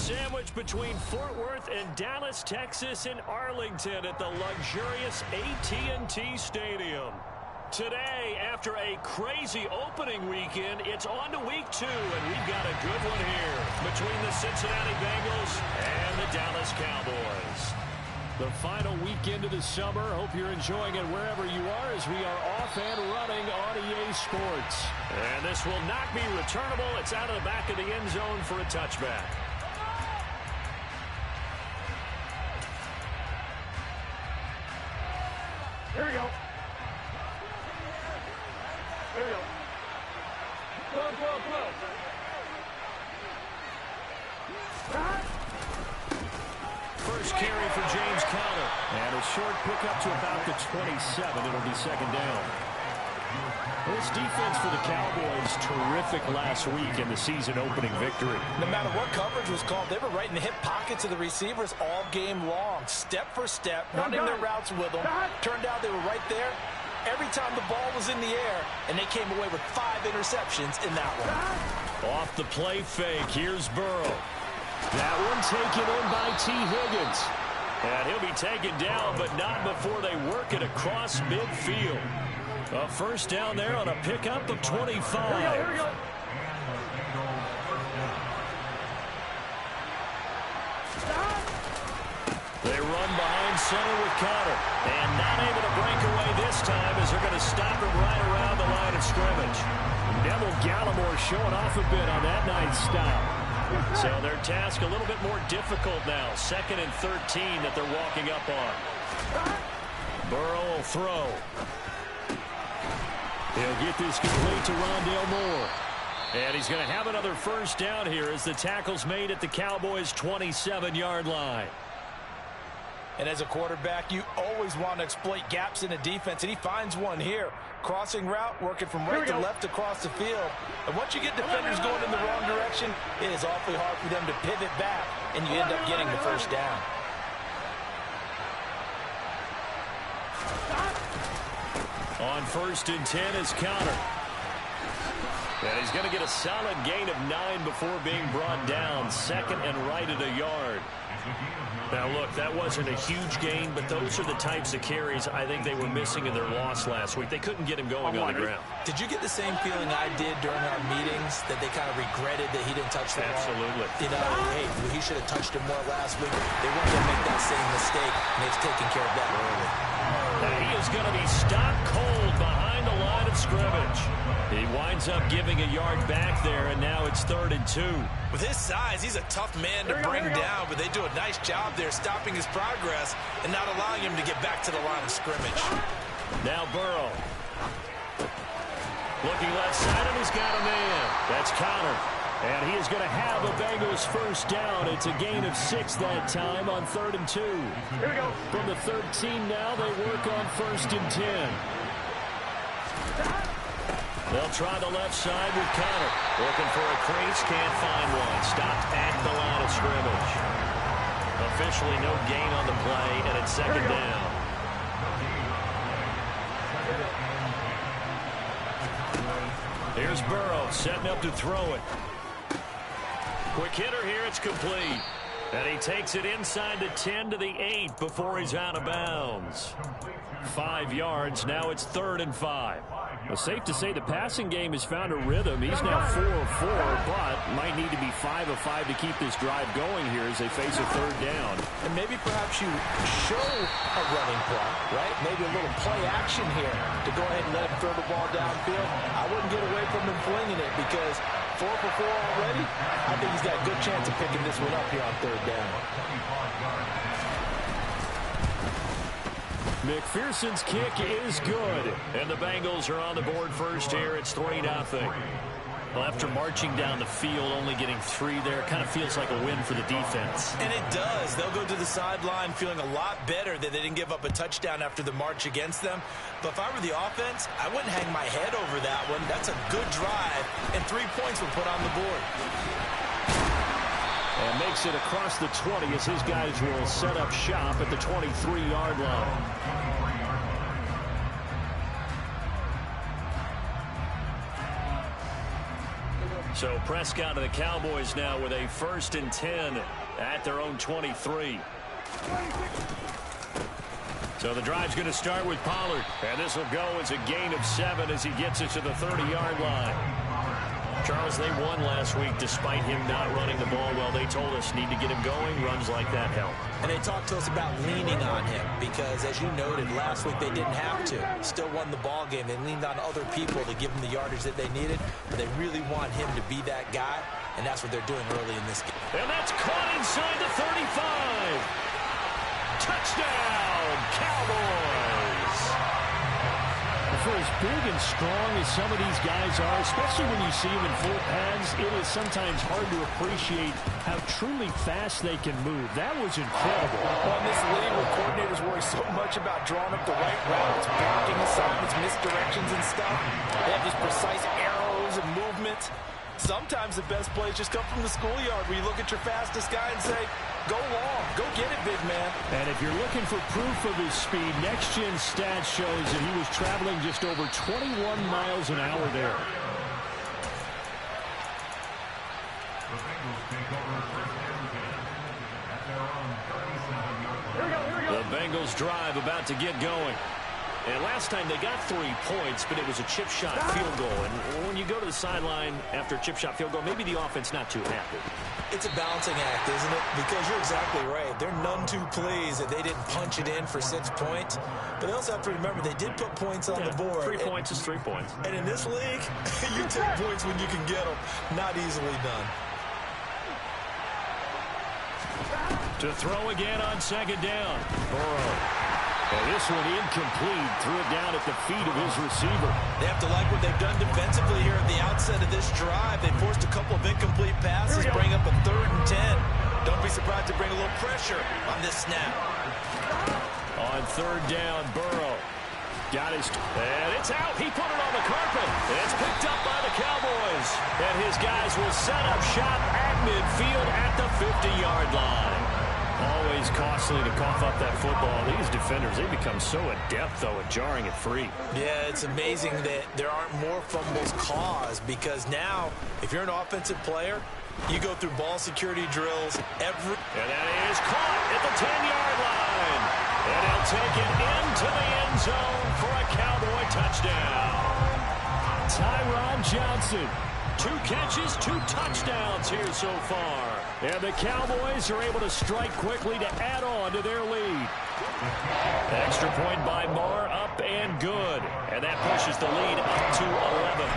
Sandwiched between Fort Worth and Dallas, Texas, and Arlington at the luxurious AT&T Stadium. Today, after a crazy opening weekend, it's on to week 2, and we've got a good one here between the Cincinnati Bengals and the Dallas Cowboys. The final weekend of the summer. Hope you're enjoying it wherever you are as we are off and running on EA Sports. And this will not be returnable. It's out of the back of the end zone for a touchback. Here we go. Here we go. Go. First carry for James Conner. And a short pickup to about the 27. It'll be second down. This defense for the Cowboys, terrific last week in the season opening victory. No matter what coverage was called, they were right in the hip pockets of the receivers all game long. Step for step, running their routes with them. Turned out they were right there every time the ball was in the air, and they came away with 5 interceptions in that one. Off the play fake, here's Burrow. That one taken in by T. Higgins. And he'll be taken down, but not before they work it across midfield. A first down there on a pickup of 25. Here we go. They run behind center with Conner. And not able to break away this time as they're going to stop him right around the line of scrimmage. Neville Gallimore showing off a bit on that nice stop. So their task a little bit more difficult now. 2nd and 13 that they're walking up on. Burrow will throw. He'll get this complete to Rondale Moore. And he's going to have another first down here as the tackle's made at the Cowboys' 27-yard line. And as a quarterback, you always want to exploit gaps in a defense, and he finds one here. Crossing route, working from right to left across the field. And once you get defenders going in the wrong direction, it is awfully hard for them to pivot back, and you end up getting the first down. On 1st and 10 is Conner. And he's going to get a solid gain of 9 before being brought down. 2nd and right at a yard. Now, look, that wasn't a huge gain, but those are the types of carries I think they were missing in their loss last week. They couldn't get him going on the ground. Did you get the same feeling I did during our meetings, that they kind of regretted that he didn't touch the ball? Absolutely. You know, hey, he should have touched him more last week. They weren't going to make that same mistake, and they've taken care of that early. Now he is going to be stopped cold behind the line of scrimmage. He winds up giving a yard back there, and now it's 3rd and 2. With his size, he's a tough man to bring down, but they do a nice job there stopping his progress and not allowing him to get back to the line of scrimmage. Now Burrow. Looking left side, and he's got a man. That's Conner. And he is going to have a Bengals first down. It's a gain of 6 that time on 3rd and 2. Here we go. From the 13 now, they work on 1st and 10. They'll try the left side with Conner. Looking for a crease, can't find one. Stopped at the line of scrimmage. Officially no gain on the play, and it's 2nd down. Here's Burrow setting up to throw it. Quick hitter here, it's complete. And he takes it inside the 10 to the 8 before he's out of bounds. 5 yards, now it's 3rd and 5. Well, safe to say the passing game has found a rhythm. He's now 4 of 4, but might need to be 5 of 5 to keep this drive going here as they face a 3rd down. And maybe perhaps you show a running play, right? Maybe a little play action here to go ahead and let him throw the ball downfield. I wouldn't get away from him flinging it because 4 for 4 already. I think he's got a good chance of picking this one up here on 3rd down. McPherson's kick is good, and the Bengals are on the board first here. It's 3-0. Well, after marching down the field, only getting 3 there, it kind of feels like a win for the defense. And it does. They'll go to the sideline feeling a lot better that they didn't give up a touchdown after the march against them. But if I were the offense, I wouldn't hang my head over that one. That's a good drive, and 3 points were put on the board. And makes it across the 20 as his guys will set up shop at the 23-yard line. So Prescott and the Cowboys now with a 1st and 10 at their own 23. So the drive's going to start with Pollard. And this will go as a gain of 7 as he gets it to the 30-yard line. Charles, they won last week despite him not running the ball well. They told us need to get him going. Runs like that help. And they talked to us about leaning on him because, as you noted, last week they didn't have to. Still won the ball game. They leaned on other people to give them the yardage that they needed. But they really want him to be that guy, and that's what they're doing early in this game. And that's caught inside the 35. Touchdown, Cowboys. For as big and strong as some of these guys are, especially when you see them in full pads, it is sometimes hard to appreciate how truly fast they can move. That was incredible. Well, in this league where coordinators worry so much about drawing up the right routes, blocking assignments, misdirections and stuff, they have these precise arrows and movements. Sometimes the best plays just come from the schoolyard where you look at your fastest guy and say, go long, go get it, big man. And if you're looking for proof of his speed, Next Gen Stats shows that he was traveling just over 21 miles an hour there. The Bengals drive about to get going. And last time they got 3 points, but it was a chip shot field goal. And when you go to the sideline after a chip shot field goal, maybe the offense not too happy. It's a balancing act, isn't it? Because you're exactly right. They're none too pleased that they didn't punch it in for 6 points. But they also have to remember they did put points on the board. 3 points is 3 points. And in this league, you take points when you can get them. Not easily done. To throw again on 2nd down. Burrow. And this one incomplete. Threw it down at the feet of his receiver. They have to like what they've done defensively here at the outset of this drive. They forced a couple of incomplete passes, bring up a 3rd and 10. Don't be surprised to bring a little pressure on this snap. On 3rd down, Burrow. Got his... And it's out. He put it on the carpet. And it's picked up by the Cowboys. And his guys will set up shop at midfield at the 50-yard line. Always costly to cough up that football. These defenders, they become so adept, though, at jarring it free. Yeah, it's amazing that there aren't more fumbles caused because now, if you're an offensive player, you go through ball security drills every... And that is caught at the 10-yard line. And he'll take it into the end zone for a Cowboy touchdown. Tyron Johnson. 2 catches, 2 touchdowns here so far. And the Cowboys are able to strike quickly to add on to their lead. Extra point by Marr, up and good. And that pushes the lead up to 11.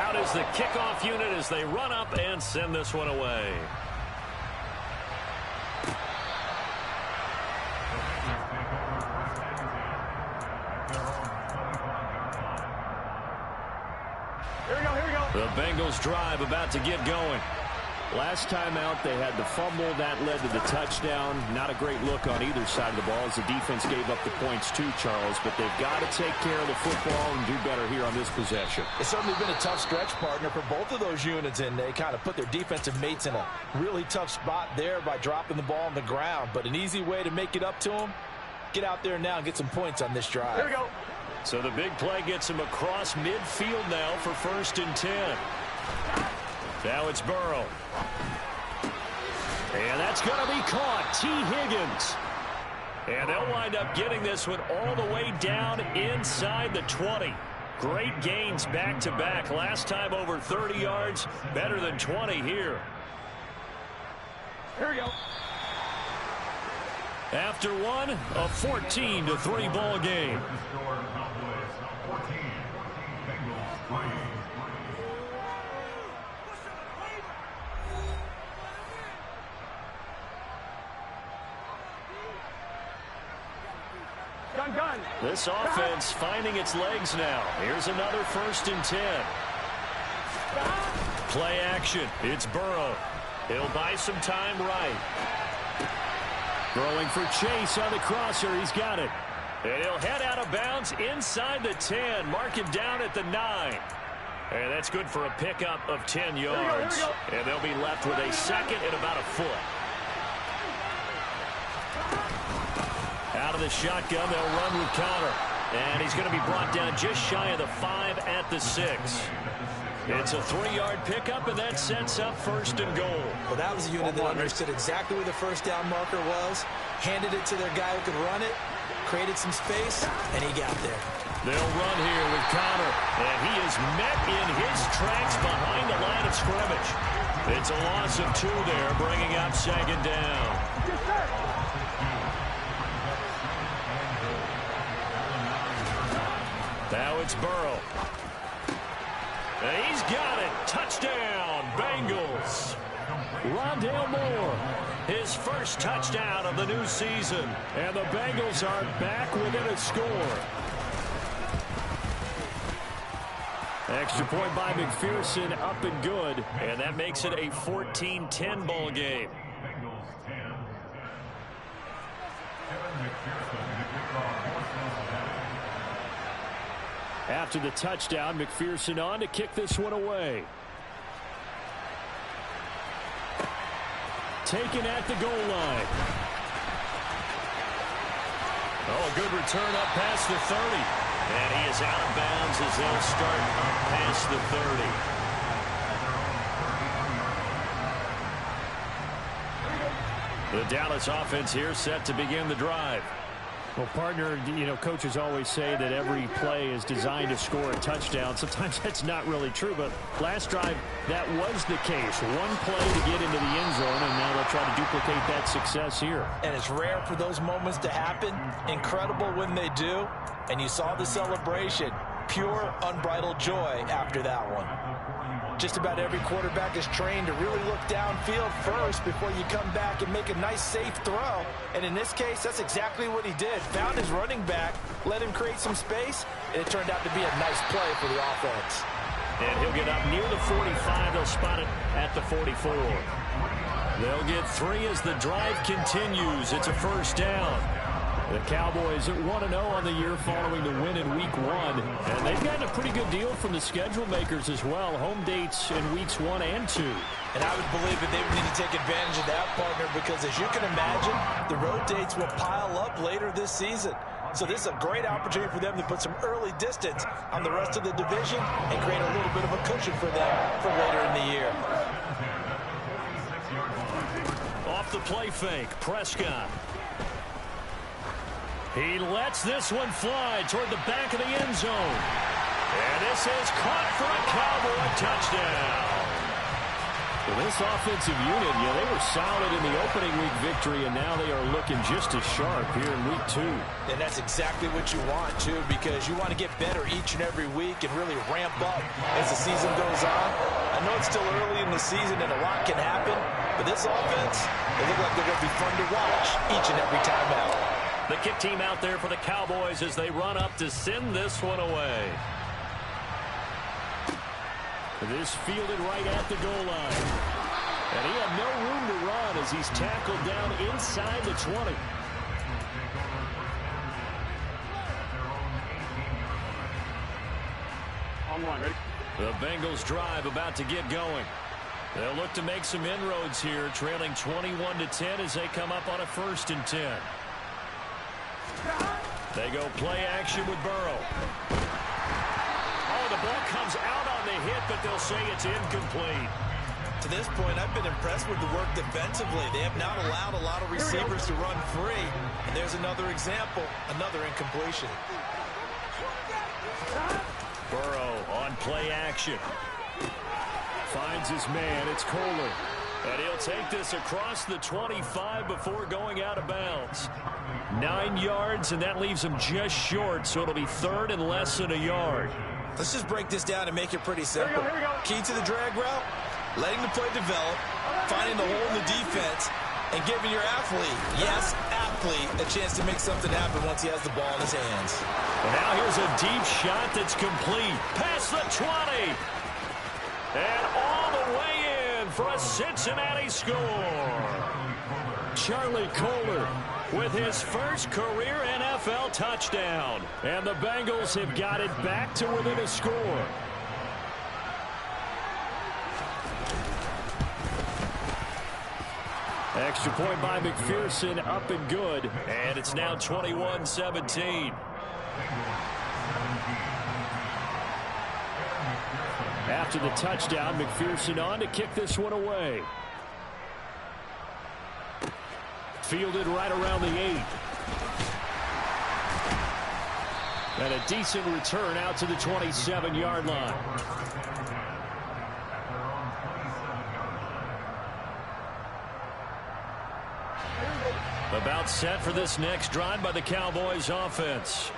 Out is the kickoff unit as they run up and send this one away. The Bengals drive about to get going. Last time out, they had the fumble. That led to the touchdown. Not a great look on either side of the ball as the defense gave up the points too, Charles. But they've got to take care of the football and do better here on this possession. It's certainly been a tough stretch, partner, for both of those units, and they kind of put their defensive mates in a really tough spot there by dropping the ball on the ground. But an easy way to make it up to them, get out there now and get some points on this drive. Here we go. So the big play gets him across midfield now for 1st and 10. Now it's Burrow. And that's going to be caught. T. Higgins. And they'll wind up getting this one all the way down inside the 20. Great gains back-to-back. Last time over 30 yards. Better than 20 here. Here we go. After one, a 14-3 ball game. Gun. This offense finding its legs now. Here's another 1st and 10. Play action. It's Burrow. He'll buy some time right. Throwing for Chase on the crosser. He's got it. And he'll head out of bounds inside the 10. Mark him down at the 9. And that's good for a pickup of 10 yards. Here we go. And they'll be left with a 2nd and about a foot. Out of the shotgun, they'll run with Connor. And he's going to be brought down just shy of the 5 at the 6. It's a 3-yard pickup, and that sets up 1st and goal. Well, that was a unit that understood exactly where the first down marker was, handed it to their guy who could run it, created some space, and he got there. They'll run here with Connor, and he is met in his tracks behind the line of scrimmage. It's a loss of 2 there, bringing up 2nd down. Now it's Burrow. And he's got it. Touchdown, Bengals. Rondale Moore, his first touchdown of the new season. And the Bengals are back within a score. Extra point by McPherson, up and good. And that makes it a 14-10 ball game. After the touchdown, McPherson on to kick this one away. Taken at the goal line. Oh, a good return up past the 30. And he is out of bounds as they'll start up past the 30. The Dallas offense here set to begin the drive. Well, partner, you know, coaches always say that every play is designed to score a touchdown. Sometimes that's not really true, but last drive, that was the case. One play to get into the end zone, and now they'll try to duplicate that success here. And it's rare for those moments to happen. Incredible when they do. And you saw the celebration. Pure, unbridled joy after that one. Just about every quarterback is trained to really look downfield first before you come back and make a nice, safe throw. And in this case, that's exactly what he did. Found his running back, let him create some space, and it turned out to be a nice play for the offense. And he'll get up near the 45. They'll spot it at the 44. They'll get 3 as the drive continues. It's a 1st down. The Cowboys are 1-0 on the year following the win in Week 1. And they've gotten a pretty good deal from the schedule makers as well. Home dates in Weeks 1 and 2. And I would believe that they would need to take advantage of that, partner, because as you can imagine, the road dates will pile up later this season. So this is a great opportunity for them to put some early distance on the rest of the division and create a little bit of a cushion for them for later in the year. Off the play fake, Prescott. He lets this one fly toward the back of the end zone. And this is caught for a Cowboy touchdown. Well, this offensive unit, yeah, they were solid in the opening week victory, and now they are looking just as sharp here in Week 2. And that's exactly what you want, too, because you want to get better each and every week and really ramp up as the season goes on. I know it's still early in the season and a lot can happen, but this offense, they look like they're going to be fun to watch each and every time out. The kick team out there for the Cowboys as they run up to send this one away. This fielded right at the goal line. And he had no room to run as he's tackled down inside the 20. On 1, ready? The Bengals drive about to get going. They'll look to make some inroads here, trailing 21-10 as they come up on a 1st and 10. They go play action with Burrow. Oh, the ball comes out on the hit, but they'll say it's incomplete. To this point, I've been impressed with the work defensively. They have not allowed a lot of receivers to run free. And there's another example, another incompletion. Burrow on play action. Finds his man. It's Kohler. And he'll take this across the 25 before going out of bounds. 9 yards, and that leaves him just short, so it'll be 3rd and less than a yard. Let's just break this down and make it pretty simple. Here we go. Key to the drag route, letting the play develop, finding the hole in the defense, and giving your athlete, yes, athlete, a chance to make something happen once he has the ball in his hands. And now here's a deep shot that's complete. Past the 20. And all the way in for a Cincinnati score. Charlie Kohler with his first career NFL touchdown. And the Bengals have got it back to within a score. Extra point by McPherson, up and good. And it's now 21-17. After the touchdown, McPherson on to kick this one away. Fielded right around the 8. And a decent return out to the 27-yard line. About set for this next drive by the Cowboys offense.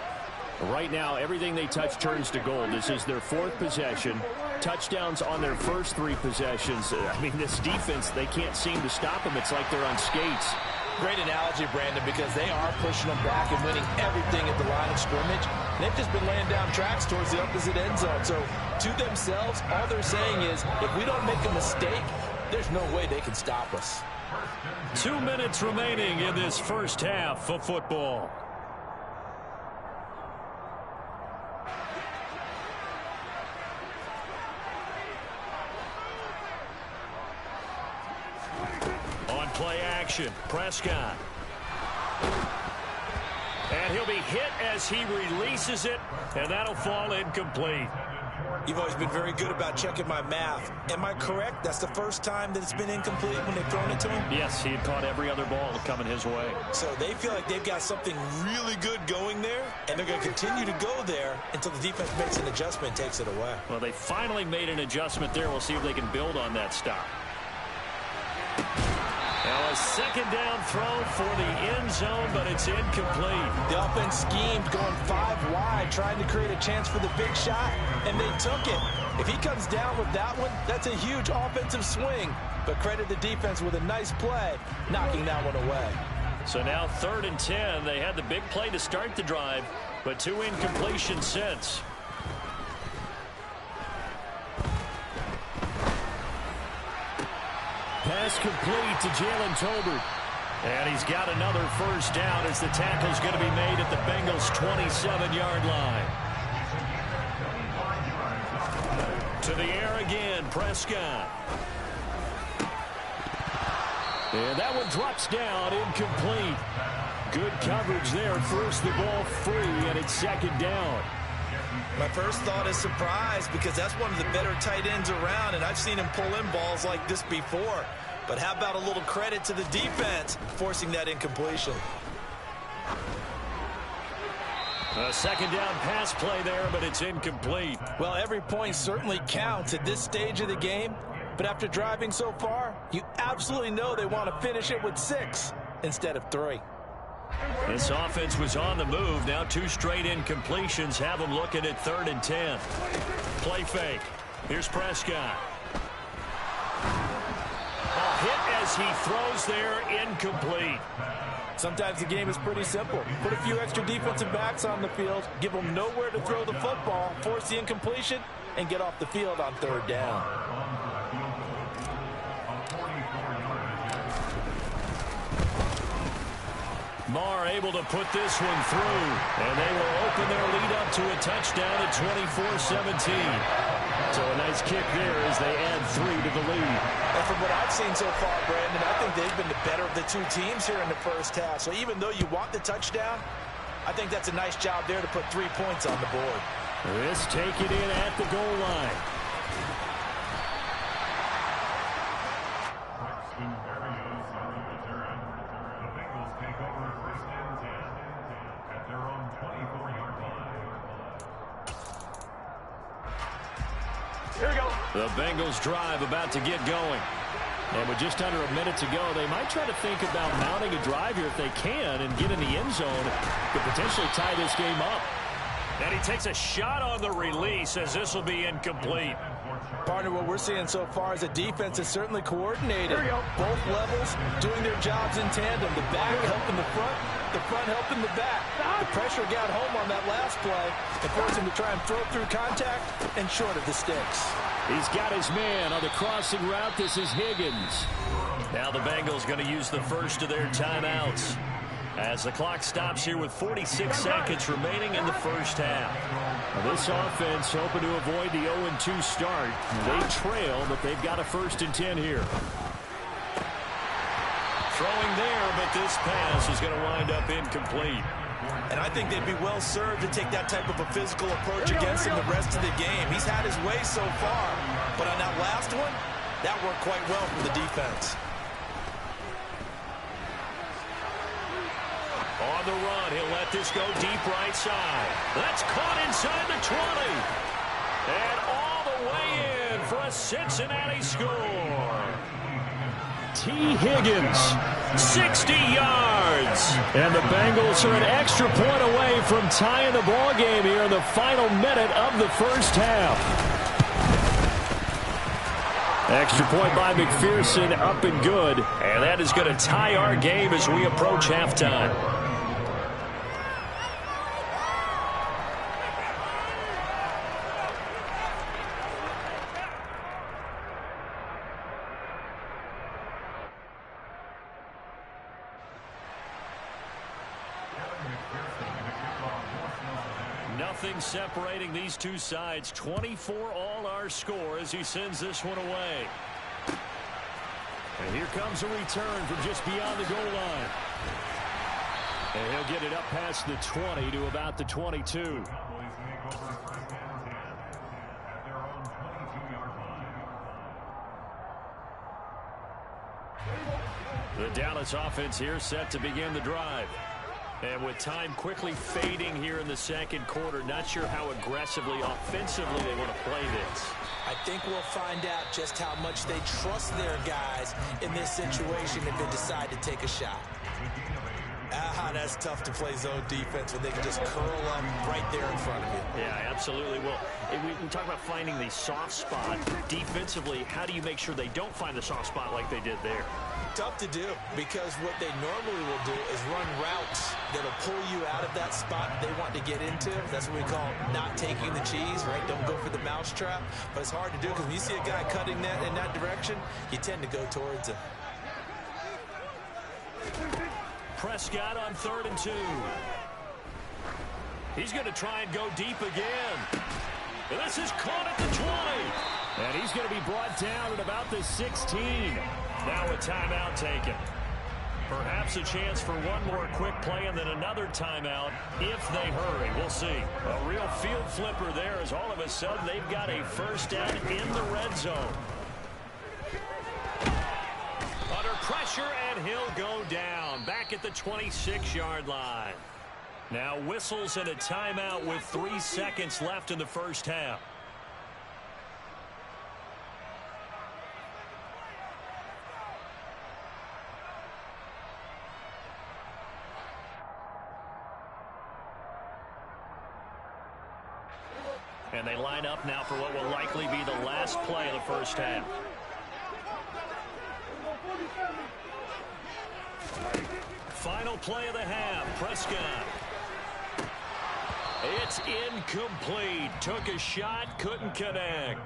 Right now, everything they touch turns to gold. This is their 4th possession. Touchdowns on their first 3 possessions. I mean, this defense, they can't seem to stop them. It's like they're on skates. Great analogy, Brandon, because they are pushing them back and winning everything at the line of scrimmage. And they've just been laying down tracks towards the opposite end zone. So, to themselves, all they're saying is, if we don't make a mistake, there's no way they can stop us. 2 minutes remaining in this first half of football. On play action, Prescott. And he'll be hit as he releases it, and that'll fall incomplete. You've always been very good about checking my math. Am I correct? That's the first time that it's been incomplete when they've thrown it to him? Yes, he had caught every other ball coming his way. So they feel like they've got something really good going there, and they're going to continue to go there until the defense makes an adjustment and takes it away. Well, they finally made an adjustment there. We'll see if they can build on that stop. Now a second down throw for the end zone, but it's incomplete. The offense schemed going 5 wide, trying to create a chance for the big shot, and they took it. If he comes down with that one, that's a huge offensive swing. But credit the defense with a nice play, knocking that one away. So now 3rd and 10. They had the big play to start the drive, but 2 incompletions since. Pass complete to Jalen Tolbert. And he's got another first down as the tackle's going to be made at the Bengals' 27-yard line. To the air again, Prescott. And that one drops down, incomplete. Good coverage there, forced the ball free, and it's 2nd down. My first thought is surprise, because that's one of the better tight ends around, and I've seen him pull in balls like this before. But how about a little credit to the defense forcing that incompletion? A 2nd down pass play there, but it's incomplete. Well, every point certainly counts at this stage of the game, but after driving so far, you absolutely know they want to finish it with 6 instead of 3. This offense was on the move. Now 2 straight incompletions have them looking at 3rd and 10. Play fake. Here's Prescott. A hit as he throws there, incomplete. Sometimes the game is pretty simple. Put a few extra defensive backs on the field, give them nowhere to throw the football, force the incompletion, and get off the field on 3rd down. Marr able to put this one through, and they will open their lead up to a touchdown at 24-17. So a nice kick there as they add 3 to the lead. And from what I've seen so far, Brandon, I think they've been the better of the 2 teams here in the first half. So even though you want the touchdown, I think that's a nice job there to put 3 points on the board. This taken in at the goal line. Here we go. The Bengals drive about to get going. And with just under a minute to go, they might try to think about mounting a drive here if they can and get in the end zone to potentially tie this game up. And he takes a shot on the release as this will be incomplete. Partner, what we're seeing so far is a defense is certainly coordinated. Both levels doing their jobs in tandem. The back helping the front helping the back. The pressure got home on that last play and forced him to try and throw through contact and short of the sticks. He's got his man on the crossing route. This is Higgins. Now the Bengals going to use the first of their timeouts as the clock stops here with 46 seconds remaining in the first half. Now this offense hoping to avoid the 0-2 start. They trail, but they've got a 1st and 10 here. Throwing there, but this pass is going to wind up incomplete. And I think they'd be well served to take that type of a physical approach against him the rest of the game. He's had his way so far, but on that last one, that worked quite well for the defense. On the run, he'll let this go deep right side. That's caught inside the 20. And all the way in for a Cincinnati score. T. Higgins, 60 yards. And the Bengals are an extra point away from tying the ball game here in the final minute of the first half. Extra point by McPherson, up and good. And that is going to tie our game as we approach halftime. Nothing separating these two sides. 24 all our score as he sends this one away. And here comes a return from just beyond the goal line. And he'll get it up past the 20 to about the 22. The Dallas offense here set to begin the drive. And with time quickly fading here in the second quarter, not sure how aggressively, offensively they want to play this. I think we'll find out just how much they trust their guys in this situation if they decide to take a shot. That's tough to play zone defense when they can just curl up right there in front of you. Yeah, absolutely. Well, we talk about finding the soft spot. Defensively, how do you make sure they don't find the soft spot like they did there? Tough to do, because what they normally will do is run routes that'll pull you out of that spot they want to get into. That's what we call not taking the cheese, right? Don't go for the mousetrap. But it's hard to do because when you see a guy cutting that in that direction, you tend to go towards him. Prescott on 3rd and 2. He's going to try and go deep again. And this is caught at the 20. And he's going to be brought down at about the 16. Now a timeout taken. Perhaps a chance for one more quick play and then another timeout if they hurry. We'll see. A real field flipper there as all of a sudden they've got a first down in the red zone. Under pressure, and he'll go down back at the 26-yard line. Now whistles and a timeout with 3 seconds left in the first half. And they line up now for what will likely be the last play of the first half. Final play of the half. Prescott. It's incomplete. Took a shot, couldn't connect.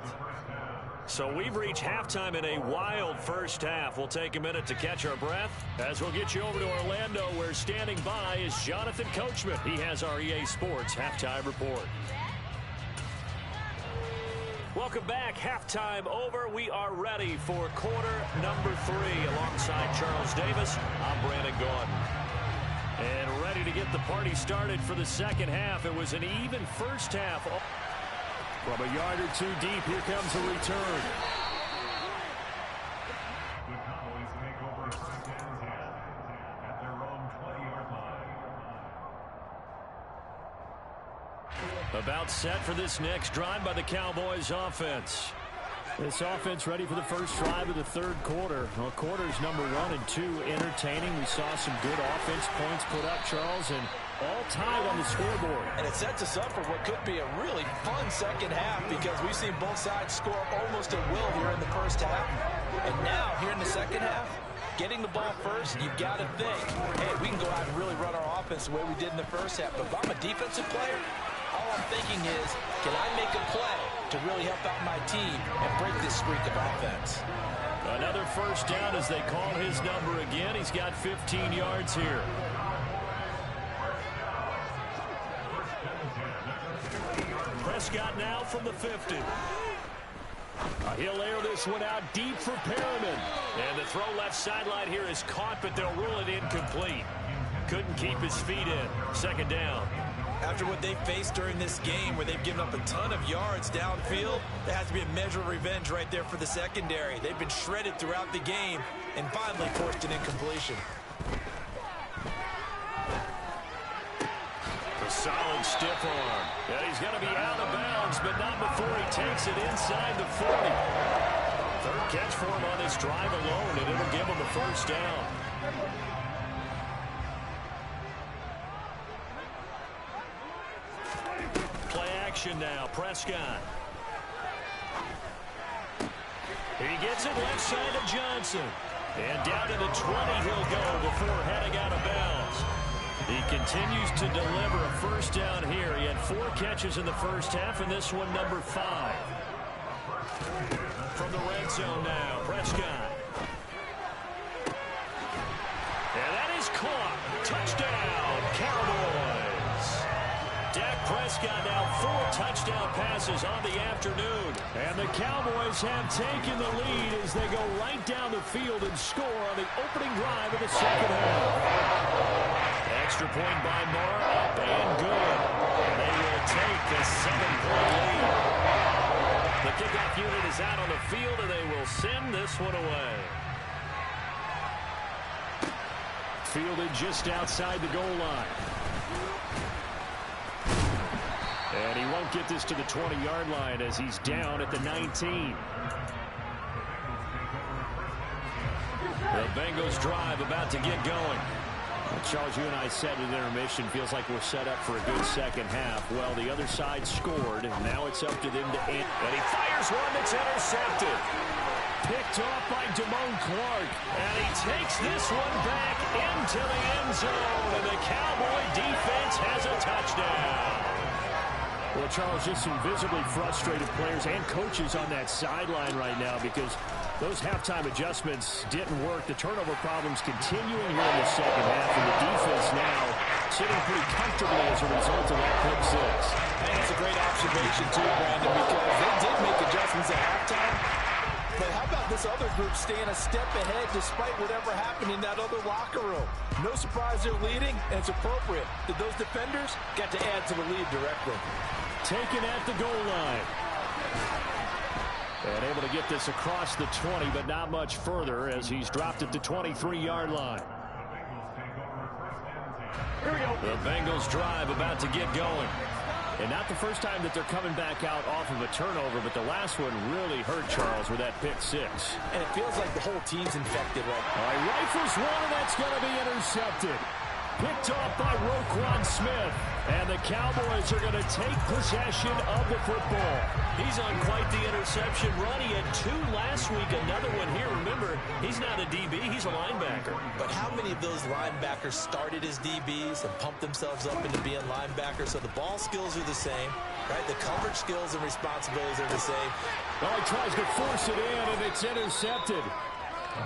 So we've reached halftime in a wild first half. We'll take a minute to catch our breath as we'll get you over to Orlando, where standing by is Jonathan Coachman. He has our EA Sports Halftime Report. Welcome back. Halftime over. We are ready for quarter number 3. Alongside Charles Davis, I'm Brandon Gordon. And ready to get the party started for the second half. It was an even first half. From a yard or two deep, here comes a return. The Cowboys make over first and 10 at their own 20-yard line. About set for this next drive by the Cowboys offense. This offense ready for the first drive of the third quarter. Well, quarters number 1 and 2 entertaining. We saw some good offense points put up, Charles, and all tied on the scoreboard. And it sets us up for what could be a really fun second half, because we've seen both sides score almost at will here in the first half. And now, here in the second half, getting the ball first, you've got to think, hey, we can go out and really run our offense the way we did in the first half. But if I'm a defensive player, all I'm thinking is, can I make a play to really help out my team and break this streak of offense? Another first down as they call his number again. He's got 15 yards here. Prescott now from the 50. He'll air this one out deep for Perriman. And the throw left sideline here is caught, but they'll rule it incomplete. couldn't keep his feet in. Second down. After what they faced during this game where they've given up a ton of yards downfield, there has to be a measure of revenge right there for the secondary. They've been shredded throughout the game and finally forced an incompletion. A solid stiff arm. And he's going to be out of bounds, but not before he takes it inside the 40. Third catch for him on this drive alone, and it'll give him a first down. Play action now, Prescott. He gets it left side of Johnson. And down to the 20 he'll go before heading out of bounds. He continues to deliver a first down here. He had 4 catches in the first half, and this one number 5. From the red zone now, Prescott. And that is caught. Touchdown, Cowboys. Dak Prescott now 4 touchdown passes on the afternoon. And the Cowboys have taken the lead as they go right down the field and score on the opening drive of the second half. Extra point by Moore, up and good. And they will take the 7-point lead. The kickoff unit is out on the field, and they will send this one away. Fielded just outside the goal line. And he won't get this to the 20-yard line as he's down at the 19. The Bengals drive about to get going. Charles, you and I said at intermission, feels like we're set up for a good second half. Well, the other side scored, and now it's up to them to end. And he fires one that's intercepted. Picked off by Damone Clark. And he takes this one back into the end zone. And the Cowboy defense has a touchdown. Well, Charles, just some visibly frustrated players and coaches on that sideline right now because those halftime adjustments didn't work. The turnover problems continuing here in the second half, and the defense now sitting pretty comfortably as a result of that pick 6. And it's a great observation, too, Brandon, because they did make adjustments at halftime. But how about this other group staying a step ahead despite whatever happened in that other locker room? No surprise they're leading, and it's appropriate that those defenders got to add to the lead directly. Taken at the goal line. And able to get this across the 20, but not much further as he's dropped at the 23-yard line. Here we go. The Bengals drive about to get going. And not the first time that they're coming back out off of a turnover, but the last one really hurt Charles with that pick 6. And it feels like the whole team's infected right now. All right, rifles one, and that's going to be intercepted. Picked off by Roquan Smith. And the Cowboys are going to take possession of the football. He's on quite the interception run. He had 2 last week, another one here. Remember, he's not a DB, he's a linebacker. But how many of those linebackers started as DBs and pumped themselves up into being linebackers? So the ball skills are the same, right? The coverage skills and responsibilities are the same. Well, he tries to force it in, and it's intercepted.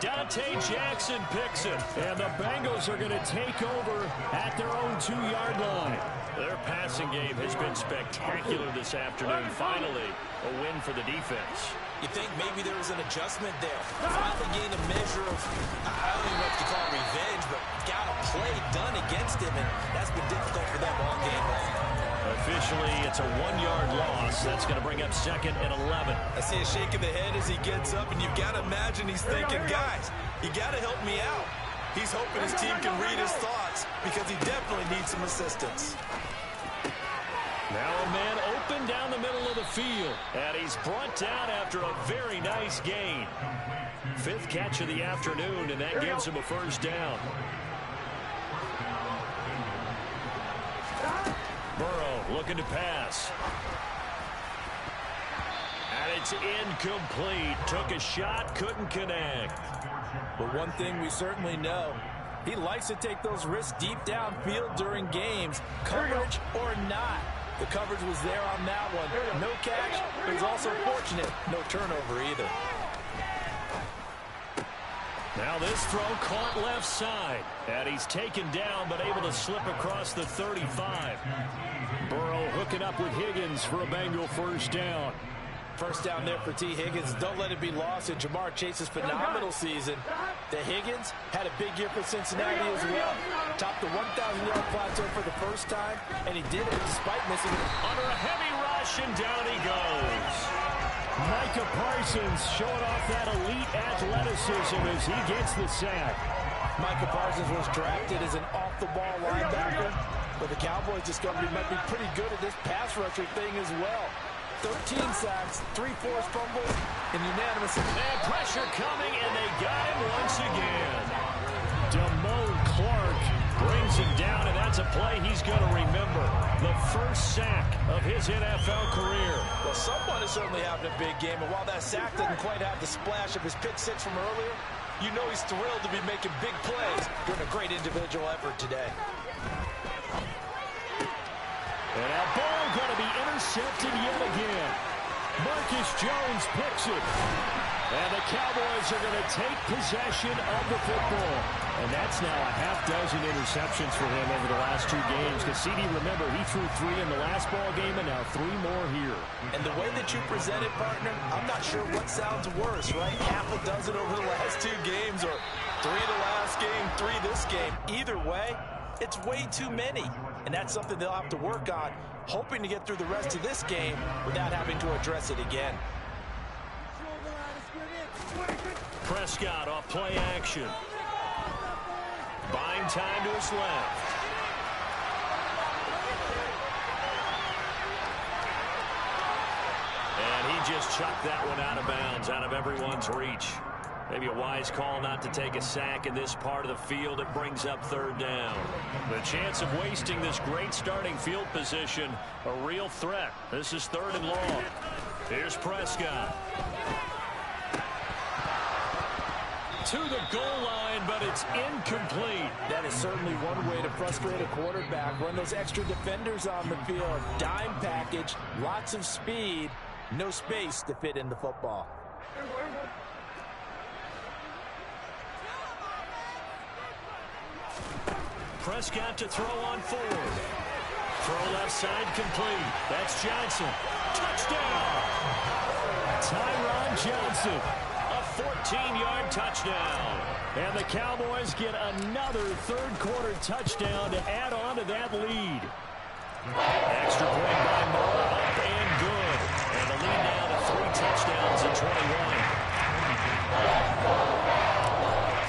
Dante Jackson picks it. And the Bengals are going to take over at their own 2-yard line. Their passing game has been spectacular this afternoon. Finally, a win for the defense. You think maybe there was an adjustment there. Finally gained a measure of, I don't even know if you call it revenge, but got a play done against him, and that's been difficult for them all game long. Officially, it's a 1-yard loss. That's going to bring up 2nd and 11. I see a shake of the head as he gets up, and you've got to imagine he's thinking, guys, you got to help me out. He's hoping his team can read his thoughts because he definitely needs some assistance. Now a man open down the middle of the field, and he's brought down after a very nice gain. 5th catch of the afternoon, and that gives him a first down. Burrow looking to pass. And it's incomplete. Took a shot, couldn't connect. But one thing we certainly know, he likes to take those risks deep downfield during games, coverage or not. The coverage was there on that one. No catch, but he's also fortunate. No turnover either. Now this throw caught left side. And he's taken down, but able to slip across the 35. Burrow hooking up with Higgins for a Bengal first down. First down there for T. Higgins. Don't let it be lost in Jamar Chase's phenomenal season. The Higgins had a big year for Cincinnati as well. Topped the 1,000-yard plateau for the first time, and he did it despite missing it. Under a heavy rush, and down he goes. Micah Parsons showing off that elite athleticism as he gets the sack. Micah Parsons was drafted as an off-the-ball linebacker, but the Cowboys discovered he might be pretty good at this pass rusher thing as well. 13 sacks, 3 forced fumbles, and unanimous. And pressure coming, and they got him once again. Damone Clark Brings him down, and that's a play he's going to remember. The first sack of his NFL career. Well, someone is certainly having a big game, and while that sack doesn't quite have the splash of his pick six from earlier, you know he's thrilled to be making big plays during a great individual effort today. And that ball going to be intercepted yet again. Marcus Jones picks it. And the Cowboys are going to take possession of the football. And that's now a half-dozen interceptions for him over the last 2 games. Because CD, remember, he threw 3 in the last ball game and now 3 more here. And the way that you present it, partner, I'm not sure what sounds worse, right? Half a dozen over the last 2 games, or 3 the last game, 3 this game. Either way, it's way too many. And that's something they'll have to work on, hoping to get through the rest of this game without having to address it again. Prescott off play action. Buying time to his left. And he just chucked that one out of bounds, out of everyone's reach. Maybe a wise call not to take a sack in this part of the field. It brings up 3rd down. The chance of wasting this great starting field position, a real threat. This is 3rd and long. Here's Prescott. To the goal line, but it's incomplete. That is certainly one way to frustrate a quarterback. Run those extra defenders on the field. Dime package, lots of speed, no space to fit in the football. Prescott to throw on 4th. Throw left side complete. That's Johnson. Touchdown! Tyron Johnson. A 14-yard touchdown. And the Cowboys get another 3rd quarter touchdown to add on to that lead. Extra point by Moore, up and good. And the lead now to 3 touchdowns at 21.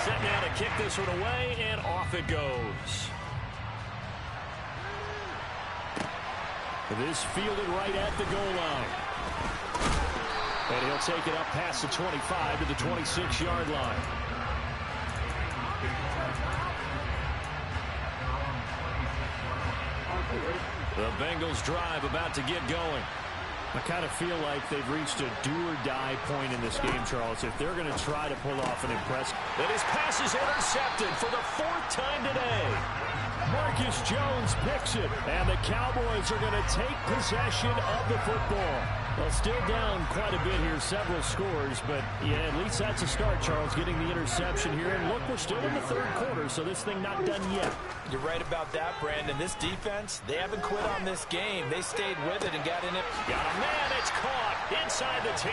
Set now to kick this one away, and off it goes. This fielded right at the goal line. And he'll take it up past the 25 to the 26-yard line. The Bengals drive about to get going. I kind of feel like they've reached a do-or-die point in this game, Charles. If they're going to try to pull off an impressive... And his pass is intercepted for the 4th time today. Marcus Jones picks it, and the Cowboys are going to take possession of the football. Well, still down quite a bit here, several scores, but yeah, at least that's a start, Charles, getting the interception here. And look, we're still in the 3rd quarter, so this thing not done yet. You're right about that, Brandon. This defense, they haven't quit on this game. They stayed with it and got in it. Got a man, it's caught inside the 10.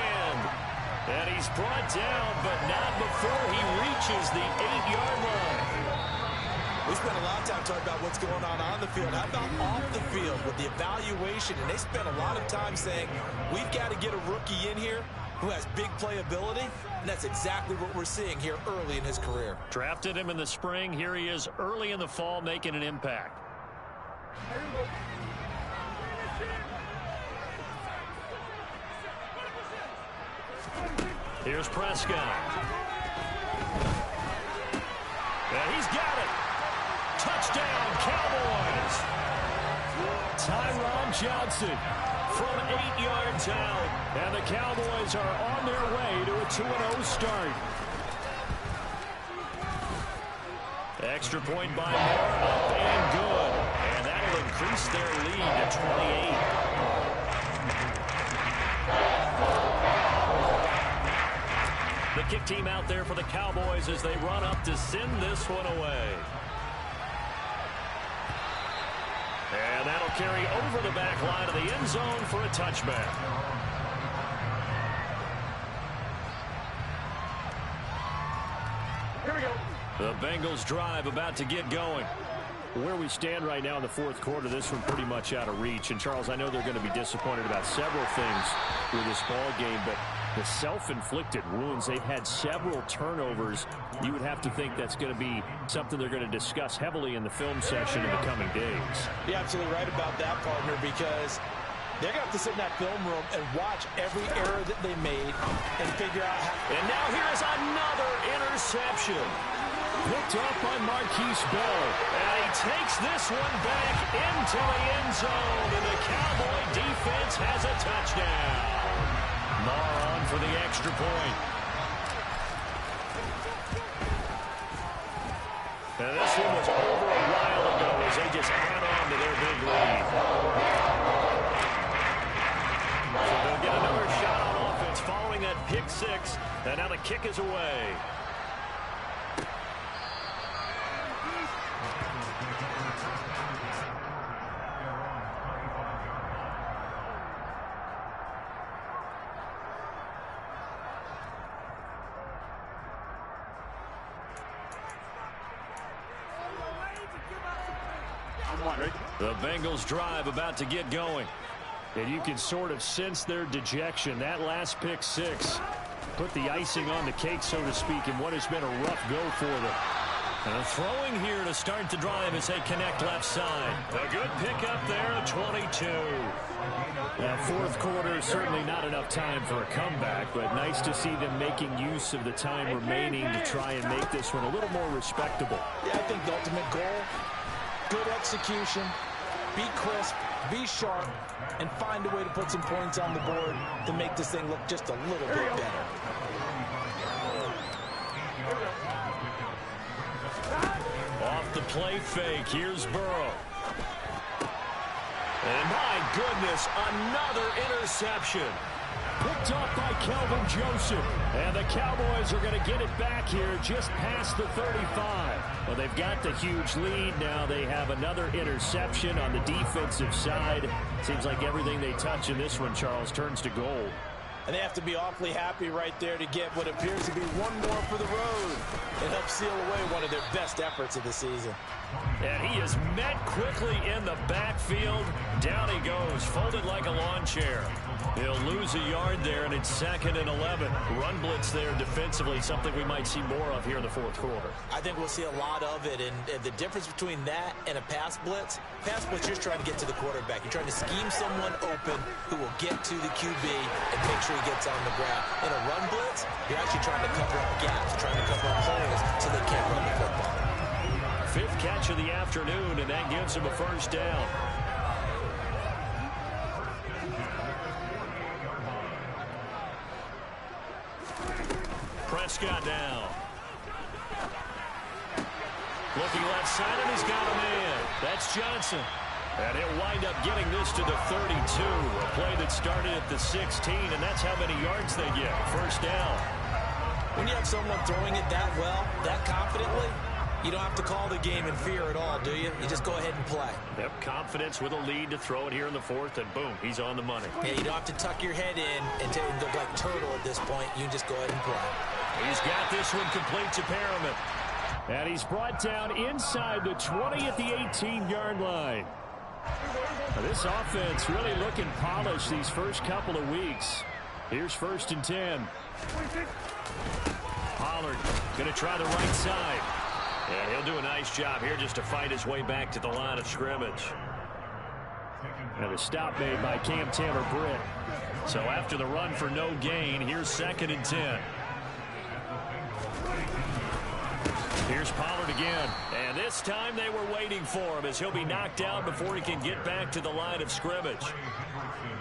And he's brought down, but not before he reaches the 8-yard line. We spent a lot of time talking about what's going on the field. How about off the field with the evaluation? And they spent a lot of time saying, we've got to get a rookie in here who has big playability. And that's exactly what we're seeing here early in his career. Drafted him in the spring. Here he is early in the fall making an impact. Here's Prescott. And he's got it. Touchdown, Cowboys. Tyron Johnson from 8 yards out. And the Cowboys are on their way to a 2-0 start. Extra point by Moore, up and good. And that'll increase their lead to 28. The kick team out there for the Cowboys as they run up to send this one away. And that'll carry over the back line of the end zone for a touchback. Here we go. The Bengals drive about to get going. Where we stand right now in the fourth quarter, this one pretty much out of reach. And, Charles, I know they're going to be disappointed about several things with this ball game, but the self-inflicted wounds, they've had several turnovers. You would have to think that's going to be something they're going to discuss heavily in the film session in the coming days. You're absolutely right about that, partner, because they're going to have to sit in that film room and watch every error that they made and figure out how. And now here's another interception. Picked up by Marquise Bell. And he takes this one back into the end zone, and the Cowboy defense has a touchdown. Marr on for the extra point. And this one was over a while ago as they just hang on to their big lead. So they'll get another shot on offense following that pick six, and now the kick is away. The Bengals drive about to get going. And you can sort of sense their dejection. That last pick six put the icing on the cake, so to speak, in what has been a rough go for them. And throwing here to start the drive as they connect left side. A good pickup there at 22. That fourth quarter, certainly not enough time for a comeback, but nice to see them making use of the time remaining to try and make this one a little more respectable. Yeah, I think the ultimate goal, good execution, be crisp, be sharp, and find a way to put some points on the board to make this thing look just a little bit better. Off the play fake, here's Burrow. And my goodness, another interception. Picked off by Kelvin Joseph. And the Cowboys are going to get it back here just past the 35. Well, they've got the huge lead. Now they have another interception on the defensive side. Seems like everything they touch in this one, Charles, turns to gold. And they have to be awfully happy right there to get what appears to be one more for the road and help seal away one of their best efforts of the season. And he is met quickly in the backfield. Down he goes, folded like a lawn chair. He'll lose a yard there, and it's 2nd and 11. Run blitz there defensively, something we might see more of here in the fourth quarter. I think we'll see a lot of it, and the difference between that and a pass blitz, you're trying to get to the quarterback. You're trying to scheme someone open who will get to the QB and make sure he gets on the ground. In a run blitz, you're actually trying to cover up gaps, trying to cover up holes so they can't run the football. 5th catch of the afternoon, and that gives him a first down. Prescott down. Looking left side, and he's got a man. That's Johnson. And he'll wind up getting this to the 32. A play that started at the 16, and that's how many yards they get. First down. When you have someone throwing it that well, that confidently, you don't have to call the game in fear at all, do you? You just go ahead and play. Yep, confidence with a lead to throw it here in the 4th, and boom, he's on the money. Yeah, you don't have to tuck your head in and look like turtle at this point. You just go ahead and play. He's got this one complete to Perriman. And he's brought down inside the 20 at the 18-yard line. Now, this offense really looking polished these first couple of weeks. Here's 1st and 10. Pollard going to try the right side. And he'll do a nice job here just to fight his way back to the line of scrimmage. And a stop made by Cam Taylor-Britt. So after the run for no gain, here's 2nd and 10. Here's Pollard again. And this time they were waiting for him as he'll be knocked out before he can get back to the line of scrimmage.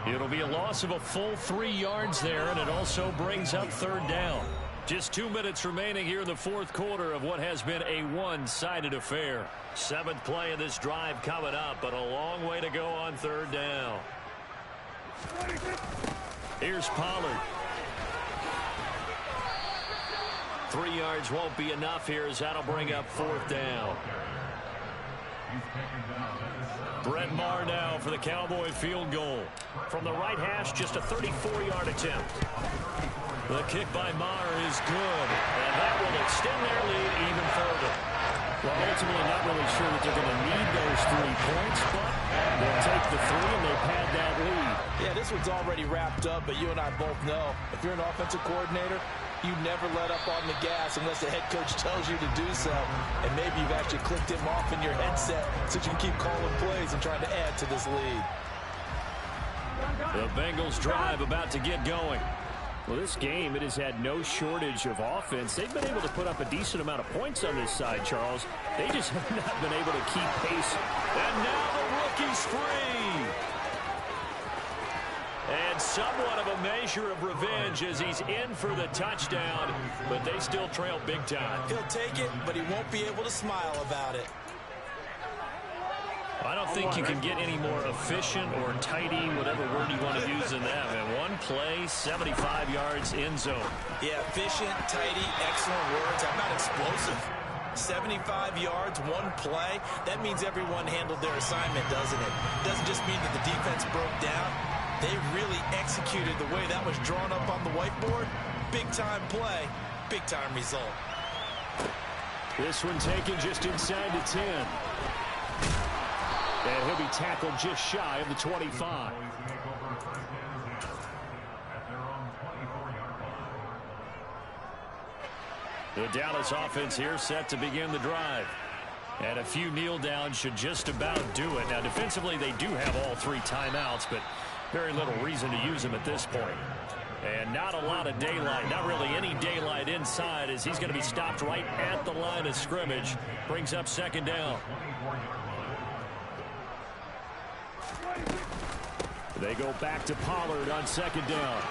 It'll be a loss of a full 3 yards there, and it also brings up 3rd down. Just 2 minutes remaining here in the 4th quarter of what has been a one-sided affair. 7th play of this drive coming up, but a long way to go on 3rd down. Here's Pollard. 3 yards won't be enough here as that'll bring up 4th down. Brett Maher now for the Cowboy field goal. From the right hash, just a 34-yard attempt. The kick by Maher is good, and that will extend their lead even further. Well, ultimately, not really sure that they're going to need those 3 points, but they'll take the 3 and they pad that lead. Yeah, this one's already wrapped up, but you and I both know if you're an offensive coordinator, you never let up on the gas unless the head coach tells you to do so. And maybe you've actually clicked him off in your headset so you can keep calling plays and trying to add to this lead. The Bengals drive about to get going. Well, this game, it has had no shortage of offense. They've been able to put up a decent amount of points on this side, Charles. They just have not been able to keep pace. And now the rookie's free. And somewhat of a measure of revenge as he's in for the touchdown, but they still trail big time. He'll take it, but he won't be able to smile about it. I don't think you can get any more efficient or tidy, whatever word you want to use in that. And one play, 75 yards in zone. Yeah, efficient, tidy, excellent words. I'm not explosive. 75 yards, one play. That means everyone handled their assignment, doesn't it? Doesn't just mean that the defense broke down. They really executed the way that was drawn up on the whiteboard. Big-time play, big-time result. This one taken just inside the 10. And he'll be tackled just shy of the 25. The Dallas offense here set to begin the drive. And a few kneel downs should just about do it. Now, defensively, they do have all 3 timeouts, but very little reason to use them at this point. And not a lot of daylight, not really any daylight inside, as he's going to be stopped right at the line of scrimmage. Brings up second down. They go back to Pollard on second down.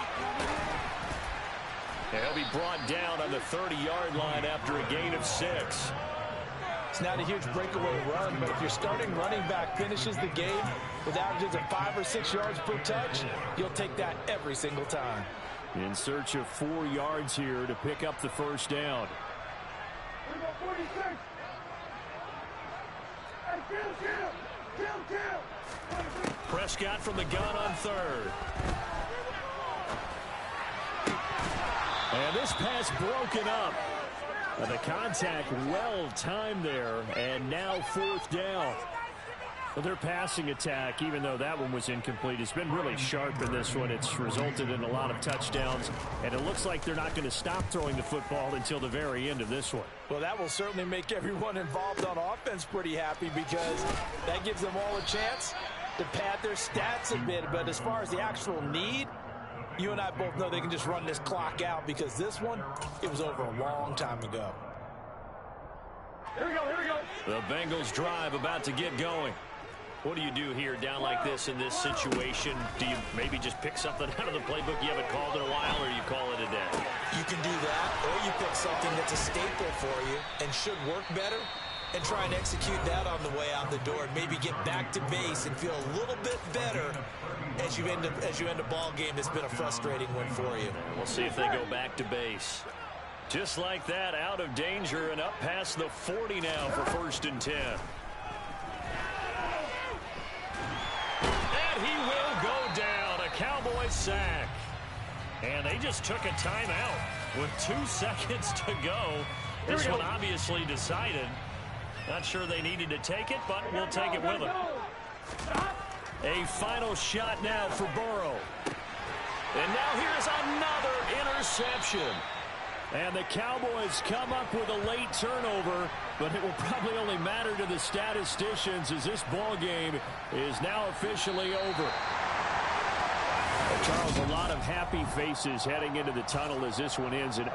And he'll be brought down on the 30-yard line after a gain of 6. It's not a huge breakaway run, but if your starting running back finishes the game with averages of 5 or 6 yards per touch, you'll take that every single time. In search of 4 yards here to pick up the first down. Prescott from the gun on third. And this pass broken up. And the contact well timed there. And now fourth down. Well, their passing attack, even though that one was incomplete, has been really sharp in this one. It's resulted in a lot of touchdowns. And it looks like they're not going to stop throwing the football until the very end of this one. Well, that will certainly make everyone involved on offense pretty happy, because that gives them all a chance to pad their stats a bit. But as far as the actual need, you and I both know they can just run this clock out, because this one, it was over a long time ago. Here we go, here we go. The Bengals drive about to get going. What do you do here down like this in this situation? Do you maybe just pick something out of the playbook you haven't called in a while, or you call it a day? You can do that, or you pick something that's a staple for you and should work better, and try and execute that on the way out the door, and maybe get back to base and feel a little bit better as you end a ball game that's been a frustrating one for you. We'll see if they go back to base. Just like that, out of danger and up past the 40 now for 1st and 10. And he will go down. A Cowboys sack. And they just took a timeout with 2 seconds to go. This one obviously decided. Not sure they needed to take it, but we'll take it with them. A final shot now for Burrow. And now here's another interception. And the Cowboys come up with a late turnover, but it will probably only matter to the statisticians, as this ball game is now officially over. Charles, a lot of happy faces heading into the tunnel as this one ends. And